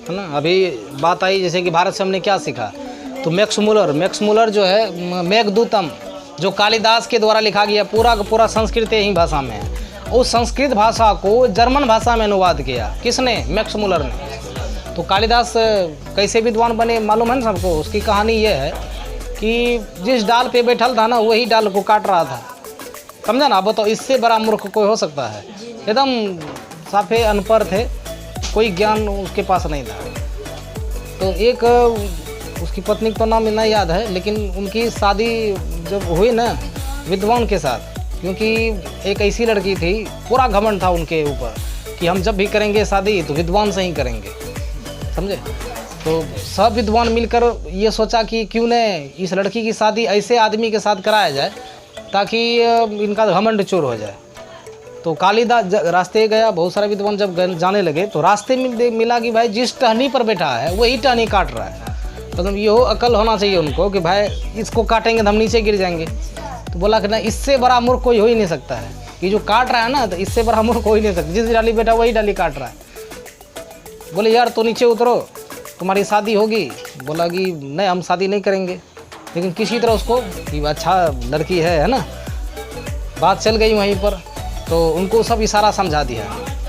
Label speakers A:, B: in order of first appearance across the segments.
A: है ना। अभी बात आई जैसे कि भारत से हमने क्या सीखा, तो मैक्स मुलर जो है मेघदूतम, जो कालिदास के द्वारा लिखा गया पूरा का पूरा संस्कृत ही भाषा में है। उस संस्कृत भाषा को जर्मन भाषा में अनुवाद किया किसने? मैक्स मुलर ने। तो कालिदास कैसे विद्वान बने मालूम है ना सबको। उसकी कहानी ये है कि जिस डाल पे बैठल था ना वही डाल को काट रहा था, समझा ना। अब तो इससे बड़ा मूर्ख कोई हो सकता है? एकदम साफे अनपढ़ थे, कोई ज्ञान उसके पास नहीं था। तो एक उसकी पत्नी का नाम नहीं याद है, लेकिन उनकी शादी जब हुई ना विद्वान के साथ, क्योंकि एक ऐसी लड़की थी, पूरा घमंड था उनके ऊपर कि हम जब भी करेंगे शादी तो विद्वान से ही करेंगे, समझे। तो सब विद्वान मिलकर ये सोचा कि क्यों न इस लड़की की शादी ऐसे आदमी के साथ कराया जाए ताकि इनका घमंड चूर हो जाए। तो कालिदास रास्ते गया, बहुत सारे विद्वान जब जाने लगे तो रास्ते में मिला कि भाई जिस टहनी पर बैठा है वही टहनी काट रहा है। मतलब ये हो अकल होना चाहिए उनको कि भाई इसको काटेंगे तो हम नीचे गिर जाएंगे। तो बोला कि ना इससे बड़ा मूर्ख कोई हो ही नहीं सकता है, ये जो काट रहा है ना तो इससे बड़ा मूर्ख हो ही नहीं सकता, जिस डाली बैठा वही डाली काट रहा है। बोले यार तो नीचे उतरो, तुम्हारी शादी होगी। बोला कि नहीं हम शादी नहीं करेंगे, लेकिन किसी तरह उसको कि अच्छा लड़की है ना। बात चल गई वहीं पर, तो उनको सब इशारा समझा दिया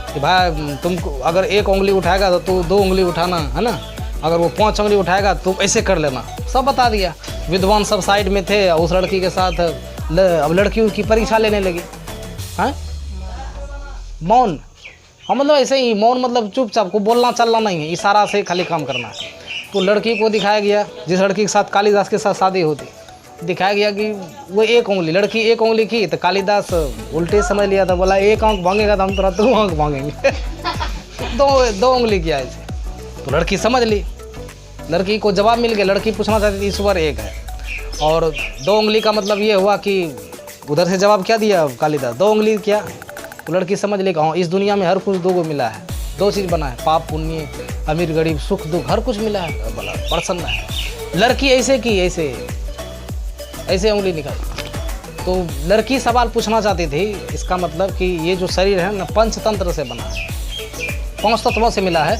A: कि भाई तुमको अगर एक उंगली उठाएगा तो तू 2 उंगली उठाना है ना, अगर वो 5 उंगली उठाएगा तो ऐसे कर लेना, सब बता दिया। विद्वान सब साइड में थे, उस लड़की के साथ अब लड़की उनकी परीक्षा लेने लगी। हाँ मौन, हाँ मतलब ऐसे ही मौन, मतलब चुपचाप, को बोलना चलना नहीं है, इशारा से खाली काम करना है। तो लड़की को दिखाया गया, जिस लड़की के साथ कालिदास के साथ शादी होती, दिखाया गया कि वो 1 उंगली, लड़की 1 उंगली की, तो कालिदास उल्टे समझ लिया था। बोला 1 आंख भांगेगा तो हम तुरंत 2 आंख भांगेंगे। 2 उंगली किया ऐसे। तो लड़की समझ ली, लड़की को जवाब मिल गया। लड़की पूछना चाहती थी ईश्वर एक है, और 2 उंगली का मतलब ये हुआ कि उधर से जवाब क्या दिया कालिदास, 2 उंगली क्या। तो लड़की समझ ली कि हाँ इस दुनिया में हर कुछ 2 मिला है, 2 चीज़ बना है, पाप पुण्य, अमीर गरीब, सुख दुख, हर कुछ मिला है। बोला प्रसन्न है। लड़की ऐसे की ऐसे उंगली निकाली। तो लड़की सवाल पूछना चाहती थी, इसका मतलब कि ये जो शरीर है ना पंचतंत्र से बना है, 5 तत्वों से मिला है।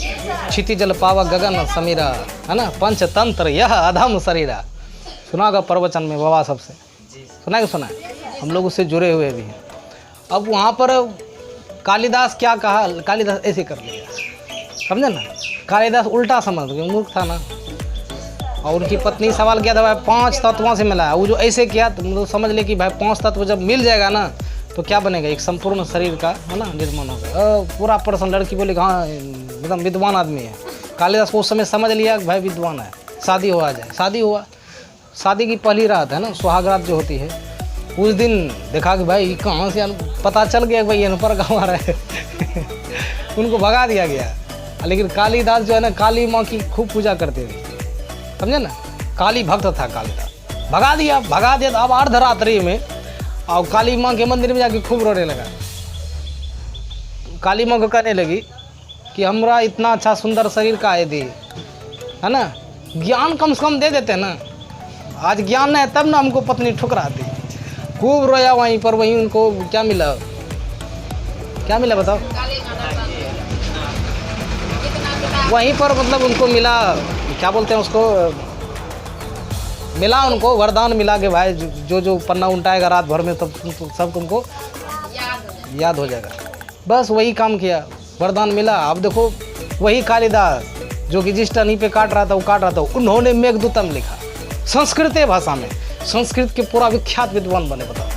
A: क्षिति जल पावक गगन समीरा, है ना, पंचतंत्र यह अधम शरीरा। सुना होगा प्रवचन में बाबा सबसे, सुना है, हम लोग उससे जुड़े हुए भी हैं। अब वहाँ पर कालिदास क्या कहा, कालिदास ऐसे कर लिया, समझे ना। कालिदास उल्टा समझ गया, मूर्ख था ना। और उनकी पत्नी सवाल किया था भाई 5 तत्वों से मिला है, वो जो ऐसे किया तो समझ ले कि भाई 5 तत्व जब मिल जाएगा ना तो क्या बनेगा, एक संपूर्ण शरीर का, है ना, निर्माण होगा। पूरा पर्सन। लड़की बोली हाँ एकदम विद्वान आदमी है। कालिदास को उस समय समझ लिया कि भाई विद्वान है, शादी हो आ जाए। शादी हुआ, शादी की पहली रात है ना, सुहाग रात जो होती है, उस दिन देखा कि भाई कहाँ से, पता चल गया कि भाई अनपढ़ गाँव आ रहा है। उनको भगा दिया गया। लेकिन कालिदास जो है ना काली माँ की खूब पूजा करते थे, समझे ना, काली भक्त था कालिदास। भगा दिया तो अब अर्धरात्रि में और काली माँ के मंदिर में जाके खूब रोने लगा। काली माँ को कहने लगी कि हमरा इतना अच्छा सुंदर शरीर का है दी, है ना, ज्ञान कम से कम दे देते ना, आज ज्ञान नहीं तब ना हमको पत्नी ठुकराती। खूब रोया वहीं पर। वहीं उनको क्या मिला बताओ, वहीं पर मतलब उनको मिला, क्या बोलते हैं उसको, मिला उनको वरदान मिला कि भाई जो पन्ना उल्टाएगा रात भर में तब सब तुमको याद हो जाएगा। बस वही काम किया, वरदान मिला। अब देखो वही कालिदास जो कि जिस टहनी पे काट रहा था, उन्होंने मेघदूतम लिखा संस्कृत भाषा में। संस्कृत के पूरा विख्यात विद्वान बने, बताओ।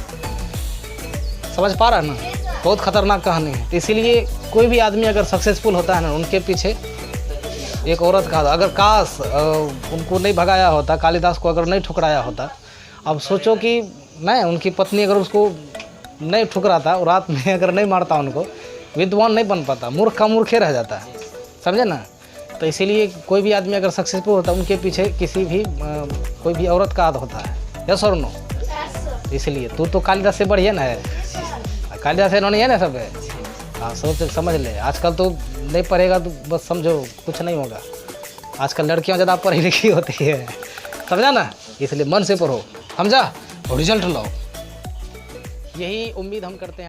A: समझ पा रहा है ना, बहुत खतरनाक कहानी है। तो इसीलिए कोई भी आदमी अगर सक्सेसफुल होता है ना, उनके पीछे एक औरत का, अगर काश उनको नहीं भगाया होता, कालिदास को अगर नहीं ठुकराया होता, अब सोचो कि नहीं, उनकी पत्नी अगर उसको नहीं ठुकराता, रात में अगर नहीं मारता उनको, विद्वान नहीं बन पाता, मूर्ख का मूर्खे रह जाता है, समझे ना। तो इसीलिए कोई भी आदमी अगर सक्सेसफुल होता है, उनके पीछे किसी भी कोई भी औरत का हाथ होता है। यस और नो? इसलिए तू तो कालिदास से बढ़िया ना है, कालिदास से नहीं है ना सब है। हाँ सोच समझ ले। आजकल तो नहीं पढ़ेगा तो बस समझो कुछ नहीं होगा। आजकल लड़कियां ज़्यादा पढ़ी लिखी होती है, समझा ना। इसलिए मन से पढ़ो, समझा, और रिजल्ट लाओ, यही उम्मीद हम करते हैं।